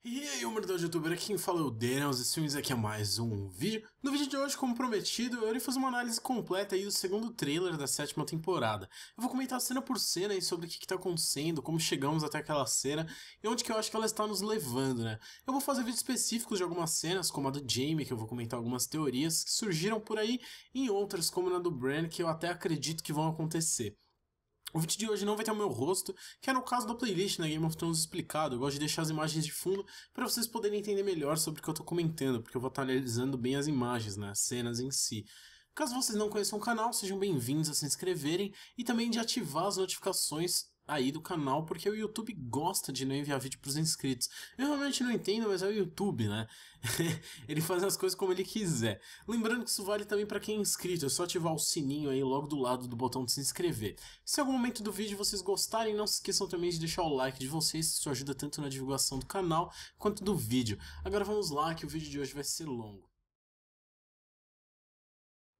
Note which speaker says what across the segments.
Speaker 1: E aí, humildade youtuber, aqui quem fala é o Daniel, e aqui é mais um vídeo. No vídeo de hoje, como prometido, eu irei fazer uma análise completa aí do segundo trailer da 7ª temporada. Eu vou comentar cena por cena aí sobre o que está acontecendo, como chegamos até aquela cena e onde que eu acho que ela está nos levando, né? Eu vou fazer vídeos específicos de algumas cenas, como a do Jamie, que eu vou comentar algumas teorias que surgiram por aí, e outras, como na do Bran, que eu até acredito que vão acontecer. O vídeo de hoje não vai ter o meu rosto, que é no caso da playlist, né, Game of Thrones explicado. Eu gosto de deixar as imagens de fundo para vocês poderem entender melhor sobre o que eu tô comentando, porque eu vou estar analisando bem as imagens, né, as cenas em si. Caso vocês não conheçam o canal, sejam bem-vindos a se inscreverem e também de ativar as notificações aí do canal, porque o YouTube gosta de não enviar vídeo pros inscritos. Eu realmente não entendo, mas é o YouTube, né? Ele faz as coisas como ele quiser. Lembrando que isso vale também para quem é inscrito, é só ativar o sininho aí logo do lado do botão de se inscrever. Se em algum momento do vídeo vocês gostarem, não se esqueçam também de deixar o like de vocês, isso ajuda tanto na divulgação do canal quanto do vídeo. Agora vamos lá, que o vídeo de hoje vai ser longo.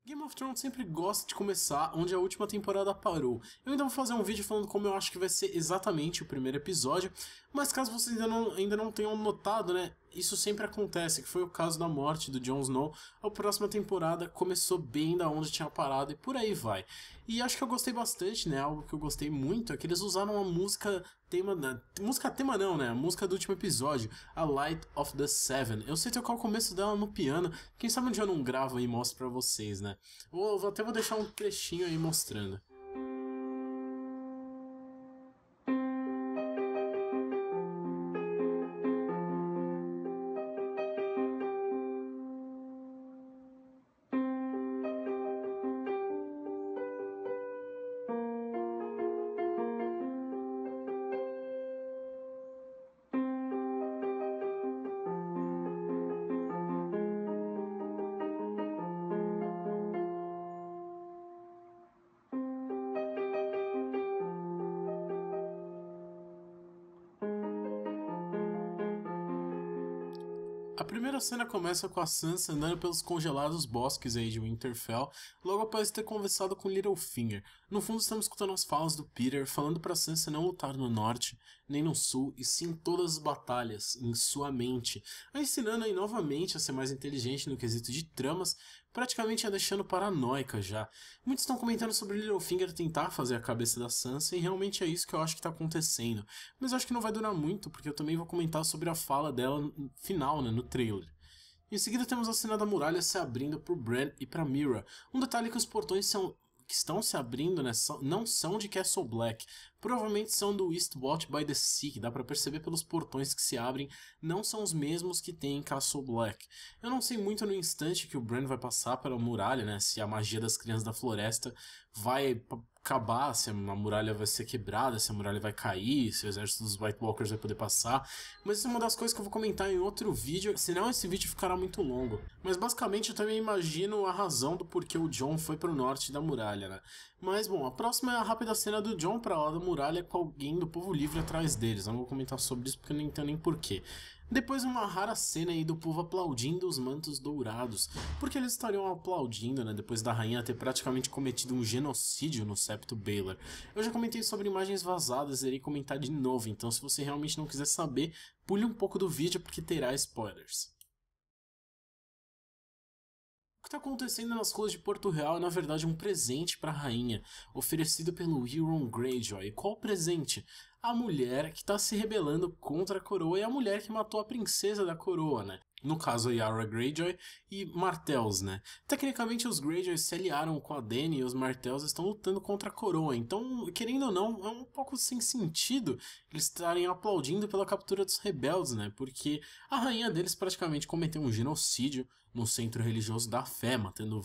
Speaker 1: Game of Thrones sempre gosta de começar onde a última temporada parou. Eu ainda vou fazer um vídeo falando como eu acho que vai ser exatamente o primeiro episódio, mas caso vocês ainda não tenham notado, né, isso sempre acontece, que foi o caso da morte do Jon Snow. A próxima temporada começou bem da onde tinha parado e por aí vai. E acho que eu gostei bastante, né, algo que eu gostei muito é que eles usaram a música tema, música tema não, né, a música do último episódio, a Light of the Seven. Eu sei tocar o começo dela no piano, quem sabe um dia eu não gravo e mostro pra vocês, né. Até vou deixar um trechinho aí mostrando. A primeira cena começa com a Sansa andando pelos congelados bosques aí de Winterfell, logo após ter conversado com Littlefinger. No fundo estamos escutando as falas do Peter, falando pra Sansa não lutar no norte, nem no sul, e sim em todas as batalhas, em sua mente. A ensinando aí novamente a ser mais inteligente no quesito de tramas, praticamente a deixando paranoica já. Muitos estão comentando sobre Littlefinger tentar fazer a cabeça da Sansa, e realmente é isso que eu acho que tá acontecendo. Mas eu acho que não vai durar muito, porque eu também vou comentar sobre a fala dela no final, né, no trailer. Em seguida temos a cena da muralha se abrindo por Bran e para Meera. Um detalhe que os portões que estão se abrindo, né, não são de Castle Black, provavelmente são do Eastwatch by the Sea, que dá pra perceber pelos portões que se abrem, não são os mesmos que tem em Castle Black. Eu não sei muito no instante que o Bran vai passar pela muralha, né, se a magia das crianças da floresta vai acabar, se a muralha vai ser quebrada, se a muralha vai cair, se o exército dos White Walkers vai poder passar, mas isso é uma das coisas que eu vou comentar em outro vídeo, senão esse vídeo ficará muito longo. Mas basicamente eu também imagino a razão do porquê o Jon foi pro norte da muralha, né. Mas bom, a próxima é a rápida cena do Jon pra lá da muralha com alguém do povo livre atrás deles. Eu não vou comentar sobre isso porque eu não entendo nem porquê. Depois uma rara cena aí do povo aplaudindo os mantos dourados. Porque eles estariam aplaudindo, né, depois da rainha ter praticamente cometido um genocídio no Septo Baelor. Eu já comentei sobre imagens vazadas e irei comentar de novo, então se você realmente não quiser saber, pule um pouco do vídeo porque terá spoilers. O que está acontecendo nas ruas de Porto Real é na verdade um presente para a rainha, oferecido pelo Euron Greyjoy. Qual presente? A mulher que está se rebelando contra a coroa e a mulher que matou a princesa da coroa, né? No caso a Yara Greyjoy e Martells, né? Tecnicamente os Greyjoys se aliaram com a Dany e os Martells estão lutando contra a coroa, então, querendo ou não, é um pouco sem sentido eles estarem aplaudindo pela captura dos rebeldes, né? Porque a rainha deles praticamente cometeu um genocídio no centro religioso da fé, matando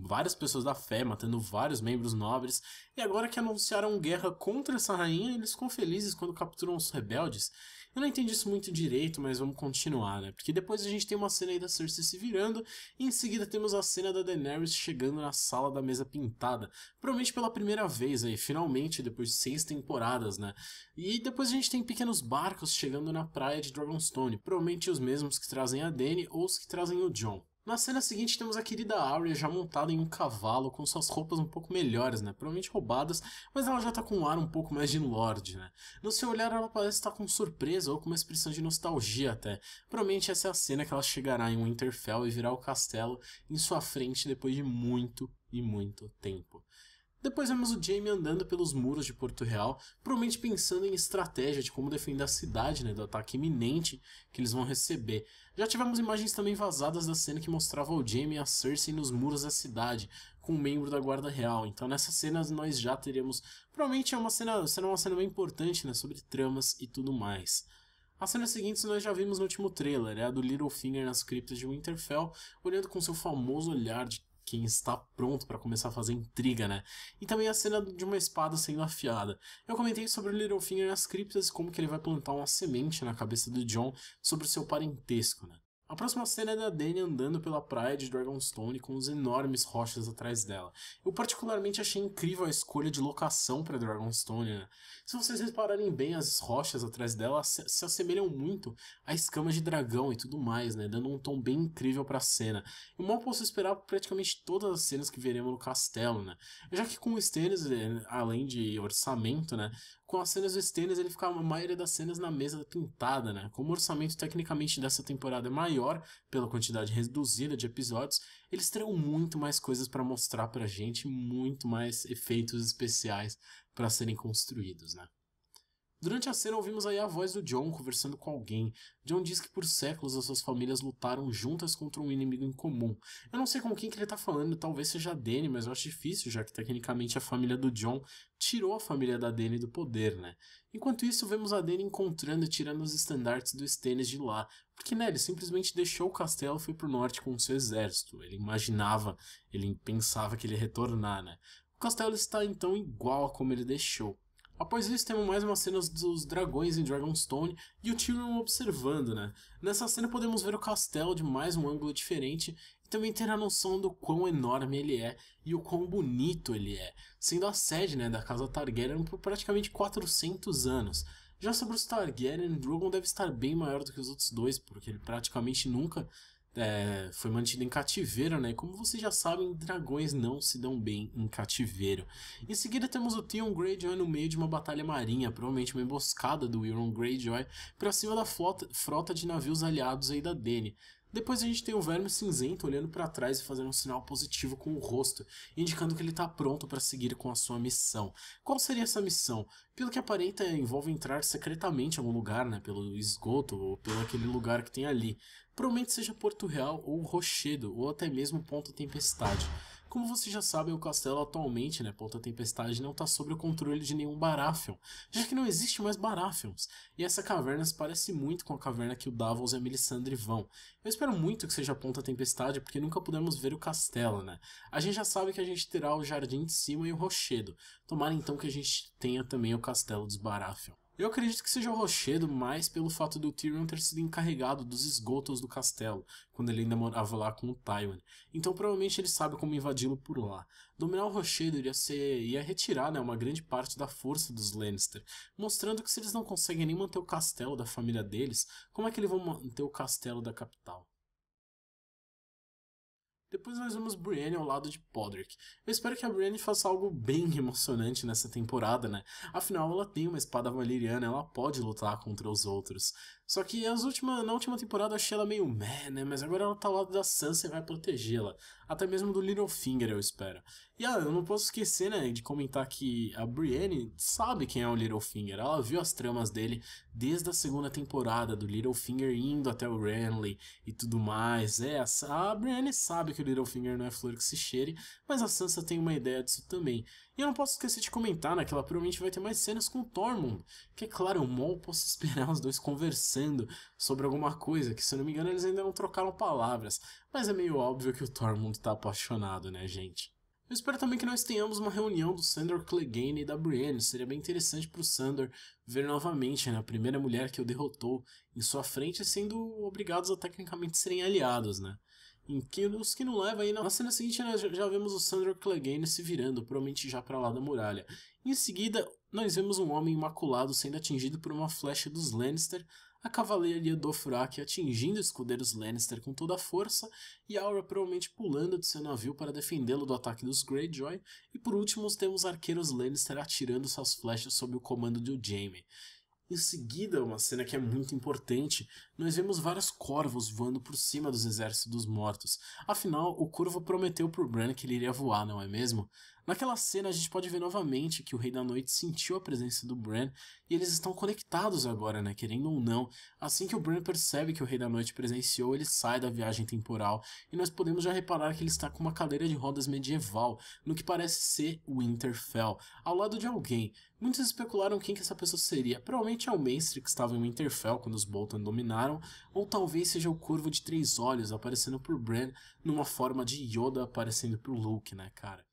Speaker 1: várias pessoas da fé, matando vários membros nobres, e agora que anunciaram guerra contra essa rainha, eles ficam felizes quando capturam os rebeldes. Eu não entendi isso muito direito, mas vamos continuar, né? Porque depois a gente tem uma cena aí da Cersei se virando, e em seguida temos a cena da Daenerys chegando na sala da mesa pintada. Provavelmente pela primeira vez aí, finalmente, depois de 6 temporadas, né? E depois a gente tem pequenos barcos chegando na praia de Dragonstone, provavelmente os mesmos que trazem a Dany ou os que trazem o Jon. Na cena seguinte temos a querida Arya já montada em um cavalo com suas roupas um pouco melhores, né? Provavelmente roubadas, mas ela já tá com um ar um pouco mais de lorde, né? No seu olhar ela parece estar com surpresa ou com uma expressão de nostalgia até. Provavelmente essa é a cena que ela chegará em Winterfell e virá o castelo em sua frente depois de muito e muito tempo. Depois vemos o Jaime andando pelos muros de Porto Real, provavelmente pensando em estratégia de como defender a cidade, né, do ataque iminente que eles vão receber. Já tivemos imagens também vazadas da cena que mostrava o Jaime e a Cersei nos muros da cidade, com um membro da Guarda Real. Então nessas cenas nós já teremos, provavelmente será uma cena bem importante, né, sobre tramas e tudo mais. As cenas seguintes nós já vimos no último trailer, é a do Littlefinger nas criptas de Winterfell, olhando com seu famoso olhar de quem está pronto para começar a fazer intriga, né? E também a cena de uma espada sendo afiada. Eu comentei sobre o Littlefinger nas criptas e como que ele vai plantar uma semente na cabeça do Jon sobre o seu parentesco, né? A próxima cena é da Dany andando pela praia de Dragonstone com os enormes rochas atrás dela. Eu particularmente achei incrível a escolha de locação para Dragonstone, né? Se vocês repararem bem, as rochas atrás dela se assemelham muito a escamas de dragão e tudo mais, né? Dando um tom bem incrível para a cena. Eu mal posso esperar praticamente todas as cenas que veremos no castelo, né? Já que com o Stannis, além de orçamento, né? Com as cenas do Stannis, ele fica a maioria das cenas na mesa pintada, né? Como o orçamento tecnicamente dessa temporada é maior, pela quantidade reduzida de episódios, eles terão muito mais coisas para mostrar pra gente, muito mais efeitos especiais para serem construídos, né? Durante a cena ouvimos aí a voz do Jon conversando com alguém. Jon diz que por séculos as suas famílias lutaram juntas contra um inimigo em comum. Eu não sei com quem que ele tá falando, talvez seja a Dany, mas eu acho difícil, já que tecnicamente a família do Jon tirou a família da Dany do poder, né? Enquanto isso, vemos a Dany encontrando e tirando os estandartes do Stannis de lá, porque né, ele simplesmente deixou o castelo e foi pro norte com o seu exército. Ele pensava que ele ia retornar, né? O castelo está então igual a como ele deixou. Após isso, temos mais uma cena dos dragões em Dragonstone e o Tyrion observando, né? Nessa cena podemos ver o castelo de mais um ângulo diferente e também ter a noção do quão enorme ele é e o quão bonito ele é, sendo a sede, né, da casa Targaryen por praticamente 400 anos. Já sobre os Targaryen, Drogon deve estar bem maior do que os outros dois, porque ele praticamente nunca foi mantido em cativeiro, né? Como vocês já sabem, dragões não se dão bem em cativeiro. Em seguida temos o Theon Greyjoy no meio de uma batalha marinha, provavelmente uma emboscada do Euron Greyjoy, para cima da frota de navios aliados aí da Dany. Depois a gente tem o Verme Cinzento olhando para trás e fazendo um sinal positivo com o rosto, indicando que ele está pronto para seguir com a sua missão. Qual seria essa missão? Pelo que aparenta, envolve entrar secretamente em algum lugar, né, pelo esgoto ou pelo aquele lugar que tem ali. Provavelmente seja Porto Real ou Rochedo, ou até mesmo Ponta Tempestade. Como vocês já sabem, o castelo atualmente, né, Ponta Tempestade, não está sob o controle de nenhum Baratheon, já que não existe mais Baratheons, e essa caverna se parece muito com a caverna que o Davos e a Melisandre vão. Eu espero muito que seja Ponta Tempestade, porque nunca pudemos ver o castelo, né? A gente já sabe que a gente terá o Jardim de Cima e o Rochedo, tomara então que a gente tenha também o castelo dos Baratheon. Eu acredito que seja o Rochedo mais pelo fato do Tyrion ter sido encarregado dos esgotos do castelo, quando ele ainda morava lá com o Tywin. Então provavelmente ele sabe como invadi-lo por lá. Dominar o Rochedo ia retirar, né, uma grande parte da força dos Lannister, mostrando que se eles não conseguem nem manter o castelo da família deles, como é que eles vão manter o castelo da capital? Depois nós vemos Brienne ao lado de Podrick. Eu espero que a Brienne faça algo bem emocionante nessa temporada, né? Afinal, ela tem uma espada valeriana, ela pode lutar contra os outros. Só que na última temporada eu achei ela meio meh, né? Mas agora ela tá ao lado da Sansa e vai protegê-la. Até mesmo do Littlefinger, eu espero. E eu não posso esquecer, né, de comentar que a Brienne sabe quem é o Littlefinger. Ela viu as tramas dele desde a segunda temporada, do Littlefinger indo até o Renly e tudo mais. A Brienne sabe que o Littlefinger não é flor que se cheire, mas a Sansa tem uma ideia disso também. E eu não posso esquecer de comentar, né, que ela provavelmente vai ter mais cenas com o Tormund. Que é claro, eu mal posso esperar os dois conversando sobre alguma coisa, que se eu não me engano eles ainda não trocaram palavras. Mas é meio óbvio que o Tormund tá apaixonado, né, gente? Eu espero também que nós tenhamos uma reunião do Sandor Clegane e da Brienne. Seria bem interessante pro Sandor ver novamente, né, a primeira mulher que o derrotou em sua frente, sendo obrigados a tecnicamente serem aliados, né? Os que não levam aí na cena seguinte, né, já vemos o Sandor Clegane se virando, provavelmente já para lá da muralha. Em seguida, nós vemos um homem imaculado sendo atingido por uma flecha dos Lannister, a cavalaria Dothraki atingindo escudeiros Lannister com toda a força, e Aura provavelmente pulando de seu navio para defendê-lo do ataque dos Greyjoy, e por último temos arqueiros Lannister atirando suas flechas sob o comando de Jaime. Em seguida, uma cena que é muito importante, nós vemos vários corvos voando por cima dos exércitos dos mortos. Afinal, o Corvo prometeu por Bran que ele iria voar, não é mesmo? Naquela cena a gente pode ver novamente que o Rei da Noite sentiu a presença do Bran e eles estão conectados agora, né, querendo ou não. Assim que o Bran percebe que o Rei da Noite presenciou, ele sai da viagem temporal e nós podemos já reparar que ele está com uma cadeira de rodas medieval, no que parece ser Winterfell, ao lado de alguém. Muitos especularam quem que essa pessoa seria. Provavelmente é o mestre que estava em Winterfell quando os Bolton dominaram, ou talvez seja o Corvo de Três Olhos aparecendo por Bran numa forma de Yoda aparecendo pro Luke, né, cara?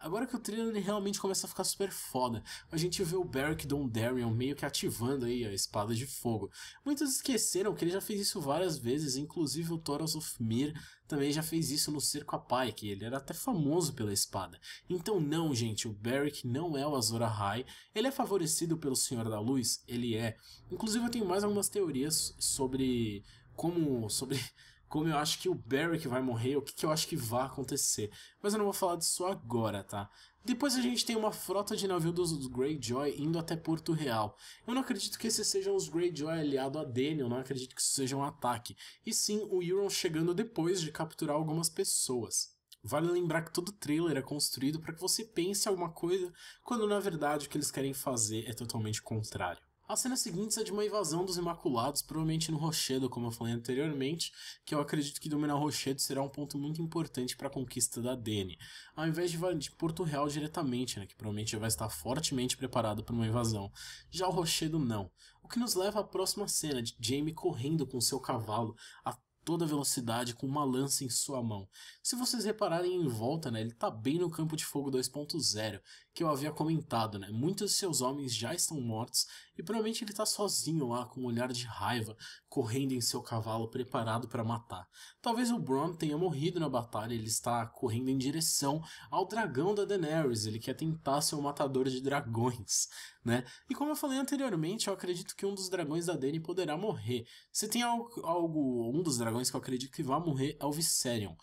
Speaker 1: Agora que o trailer ele realmente começa a ficar super foda, a gente vê o Beric Dondarrion meio que ativando aí a espada de fogo. Muitos esqueceram que ele já fez isso várias vezes, inclusive o Thoros of Myr também já fez isso no Cerco a Pike, ele era até famoso pela espada. Então não, gente, o Beric não é o Azor Ahai, ele é favorecido pelo Senhor da Luz? Ele é. Inclusive eu tenho mais algumas teorias sobre como eu acho que o Beric vai morrer, o que eu acho que vai acontecer. Mas eu não vou falar disso agora, tá? Depois a gente tem uma frota de navio dos Greyjoy indo até Porto Real. Eu não acredito que esses sejam os Greyjoy aliados a Dany, eu não acredito que isso seja um ataque. E sim, o Euron chegando depois de capturar algumas pessoas. Vale lembrar que todo trailer é construído para que você pense alguma coisa, quando na verdade o que eles querem fazer é totalmente contrário. A cena seguinte é de uma invasão dos Imaculados, provavelmente no Rochedo, como eu falei anteriormente, que eu acredito que dominar o Rochedo será um ponto muito importante para a conquista da Dany, ao invés de invadir Porto Real diretamente, né, que provavelmente já vai estar fortemente preparado para uma invasão. Já o Rochedo não. O que nos leva à próxima cena, de Jaime correndo com seu cavalo a toda velocidade com uma lança em sua mão. Se vocês repararem em volta, né, ele tá bem no campo de fogo 2.0, que eu havia comentado, né, muitos de seus homens já estão mortos e provavelmente ele tá sozinho lá com um olhar de raiva, correndo em seu cavalo preparado para matar. Talvez o Bronn tenha morrido na batalha, ele está correndo em direção ao dragão da Daenerys, ele quer tentar ser um matador de dragões, né? E como eu falei anteriormente, eu acredito que um dos dragões da Dany poderá morrer. Se tem um dos dragões que eu acredito que vai morrer é o Viserion,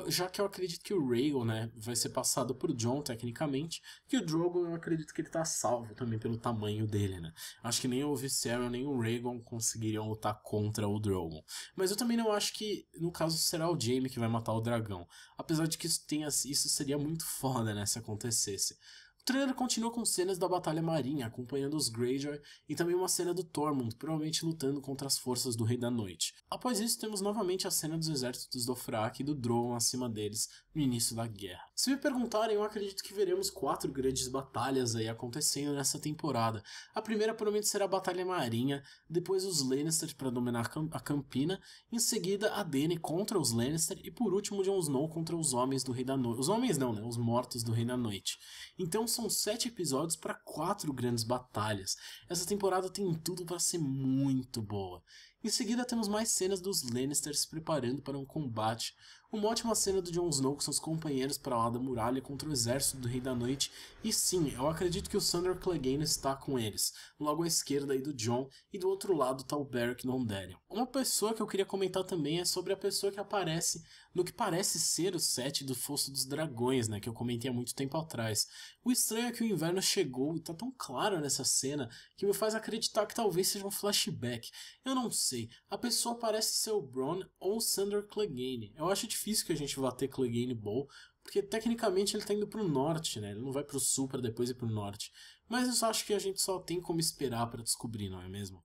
Speaker 1: já que eu acredito que o Rhaegal, né, vai ser passado por Jon tecnicamente, que o Drogon eu acredito que ele tá salvo também pelo tamanho dele, né? Acho que nem o Viserion nem o Rhaegal conseguiriam lutar contra o Drogon. Mas eu também não acho que, no caso, será o Jaime que vai matar o dragão. Apesar de que isso seria muito foda, né, se acontecesse. O trailer continua com cenas da Batalha Marinha, acompanhando os Greyjoy, e também uma cena do Tormund, provavelmente lutando contra as forças do Rei da Noite. Após isso, temos novamente a cena dos exércitos do Dothraki e do Drogon acima deles, no início da guerra. Se me perguntarem, eu acredito que veremos 4 grandes batalhas aí acontecendo nessa temporada. A primeira provavelmente será a Batalha Marinha, depois os Lannister para dominar a Campina, em seguida a Dany contra os Lannister, e por último Jon Snow contra os homens do Rei da Noite. Os homens não, né? Os mortos do Rei da Noite. Então são 7 episódios para 4 grandes batalhas. Essa temporada tem tudo para ser muito boa. Em seguida temos mais cenas dos Lannister se preparando para um combate. Uma ótima cena do Jon Snow com seus companheiros para lá da muralha contra o exército do Rei da Noite. E sim, eu acredito que o Sandor Clegane está com eles, logo à esquerda aí do Jon, e do outro lado está o Beric Dondarrion. Uma pessoa que eu queria comentar também é sobre a pessoa que aparece no que parece ser o set do Fosso dos Dragões, né, que eu comentei há muito tempo atrás. O estranho é que o inverno chegou e tá tão claro nessa cena que me faz acreditar que talvez seja um flashback. Eu não sei, a pessoa parece ser o Bronn ou o Sandor Clegane. Eu acho difícil que a gente vá ter Clegane Bowl, porque tecnicamente ele tá indo pro norte, né? Ele não vai pro sul para depois ir pro norte. Mas eu só acho que a gente só tem como esperar para descobrir, não é mesmo?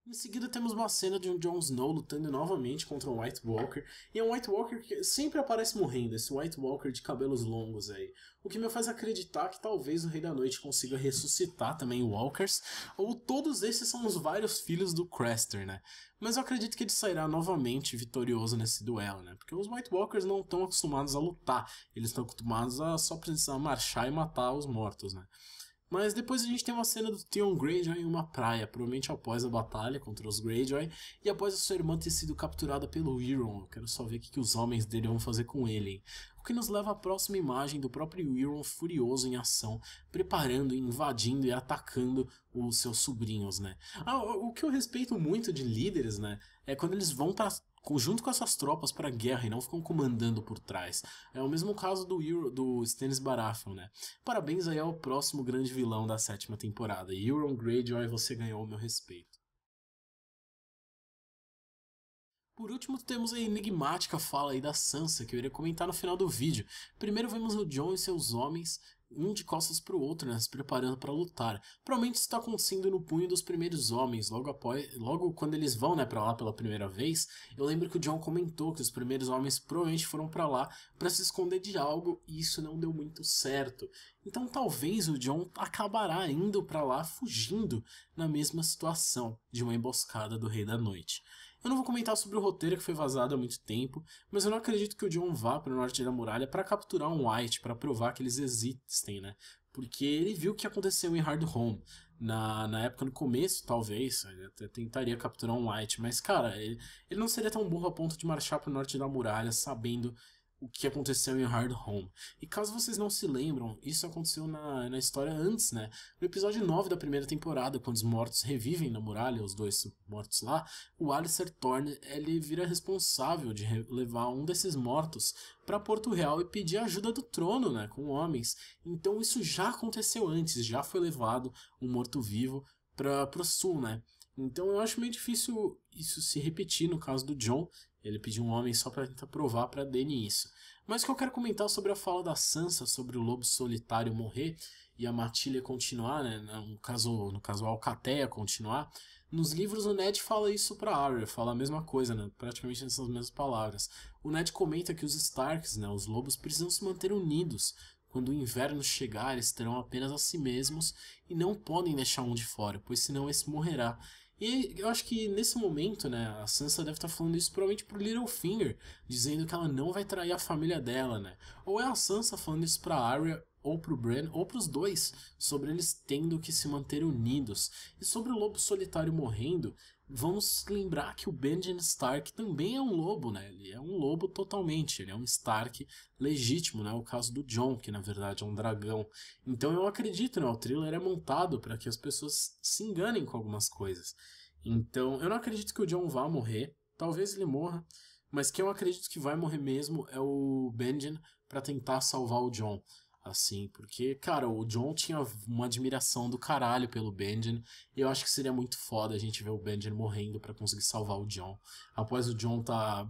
Speaker 1: Em seguida temos uma cena de um Jon Snow lutando novamente contra um White Walker, e é um White Walker que sempre aparece morrendo, esse White Walker de cabelos longos aí. O que me faz acreditar que talvez o Rei da Noite consiga ressuscitar também Walkers, ou todos esses são os vários filhos do Craster, né? Mas eu acredito que ele sairá novamente vitorioso nesse duelo, né? Porque os White Walkers não estão acostumados a lutar, eles estão acostumados a só precisar marchar e matar os mortos, né? Mas depois a gente tem uma cena do Theon Greyjoy em uma praia, provavelmente após a batalha contra os Greyjoy e após a sua irmã ter sido capturada pelo Euron. Eu quero só ver o que os homens dele vão fazer com ele, hein? O que nos leva à próxima imagem do próprio Euron furioso em ação, preparando, invadindo e atacando os seus sobrinhos, né? O que eu respeito muito de líderes, né, é quando eles vão para junto com essas tropas para guerra e não ficam comandando por trás. É o mesmo caso do Stannis Baratheon, né? Parabéns aí ao próximo grande vilão da 7ª temporada. Euron Greyjoy, você ganhou o meu respeito. Por último, temos a enigmática fala aí da Sansa, que eu iria comentar no final do vídeo. Primeiro vemos o Jon e seus homens, um de costas para o outro, né, se preparando para lutar. Provavelmente isso está acontecendo no punho dos primeiros homens, logo quando eles vão, né, para lá pela primeira vez. Eu lembro que o Jon comentou que os primeiros homens provavelmente foram para lá para se esconder de algo e isso não deu muito certo. Então talvez o Jon acabará indo para lá fugindo na mesma situação de uma emboscada do Rei da Noite. Eu não vou comentar sobre o roteiro que foi vazado há muito tempo, mas eu não acredito que o Jon vá para o norte da muralha para capturar um White, para provar que eles existem, né? Porque ele viu o que aconteceu em Hardhome. Na época, no começo, talvez, ele até tentaria capturar um White, mas, cara, ele não seria tão burro a ponto de marchar para o norte da muralha sabendo o que aconteceu em Hardhome. E caso vocês não se lembram, isso aconteceu na história antes, né? No episódio 9 da primeira temporada, quando os mortos revivem na muralha, os dois mortos lá, o Alistair Thorne, ele vira responsável de levar um desses mortos para Porto Real e pedir ajuda do trono, né, com homens. Então isso já aconteceu antes, já foi levado um morto-vivo para o sul, né? Então eu acho meio difícil isso se repetir no caso do Jon. Ele pediu um homem só para tentar provar para Dany isso. Mas o que eu quero comentar sobre a fala da Sansa sobre o lobo solitário morrer e a matilha continuar, né? No caso a Alcateia continuar. Nos livros o Ned fala isso para Arya, fala a mesma coisa, né? Praticamente nessas mesmas palavras. O Ned comenta que os Starks, né, os lobos, precisam se manter unidos. Quando o inverno chegar, eles terão apenas a si mesmos e não podem deixar um de fora, pois senão esse morrerá. E eu acho que nesse momento, né, a Sansa deve estar falando isso provavelmente pro Littlefinger, dizendo que ela não vai trair a família dela, né? Ou é a Sansa falando isso pra Arya, ou pro Bran, ou pros dois, sobre eles tendo que se manter unidos. E sobre o lobo solitário morrendo, vamos lembrar que o Benjen Stark também é um lobo, né? Ele é um lobo totalmente, ele é um Stark legítimo, né? O caso do Jon, que na verdade é um dragão. Então eu acredito, né? O thriller é montado para que as pessoas se enganem com algumas coisas. Então eu não acredito que o Jon vá morrer, talvez ele morra, mas quem eu acredito que vai morrer mesmo é o Benjen para tentar salvar o Jon. Assim, porque, cara, o Jon tinha uma admiração do caralho pelo Benjen, e eu acho que seria muito foda a gente ver o Benjen morrendo pra conseguir salvar o Jon. Após o Jon tá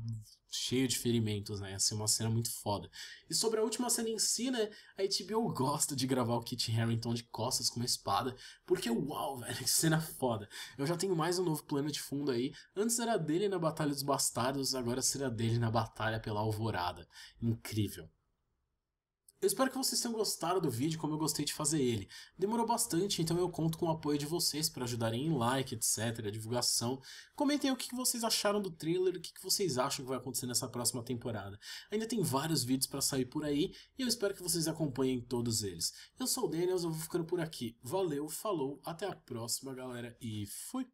Speaker 1: cheio de ferimentos, né? Ia ser uma cena muito foda. E sobre a última cena em si, né? A HBO gosta de gravar o Kit Harington de costas com uma espada, porque uau, velho, que cena foda. Eu já tenho mais um novo plano de fundo aí. Antes era dele na Batalha dos Bastardos, agora será dele na Batalha pela Alvorada. Incrível. Eu espero que vocês tenham gostado do vídeo como eu gostei de fazer ele. Demorou bastante, então eu conto com o apoio de vocês para ajudarem em like, etc, a divulgação. Comentem aí o que vocês acharam do trailer, o que vocês acham que vai acontecer nessa próxima temporada. Ainda tem vários vídeos para sair por aí e eu espero que vocês acompanhem todos eles. Eu sou o Daniels, eu vou ficando por aqui. Valeu, falou, até a próxima galera e fui!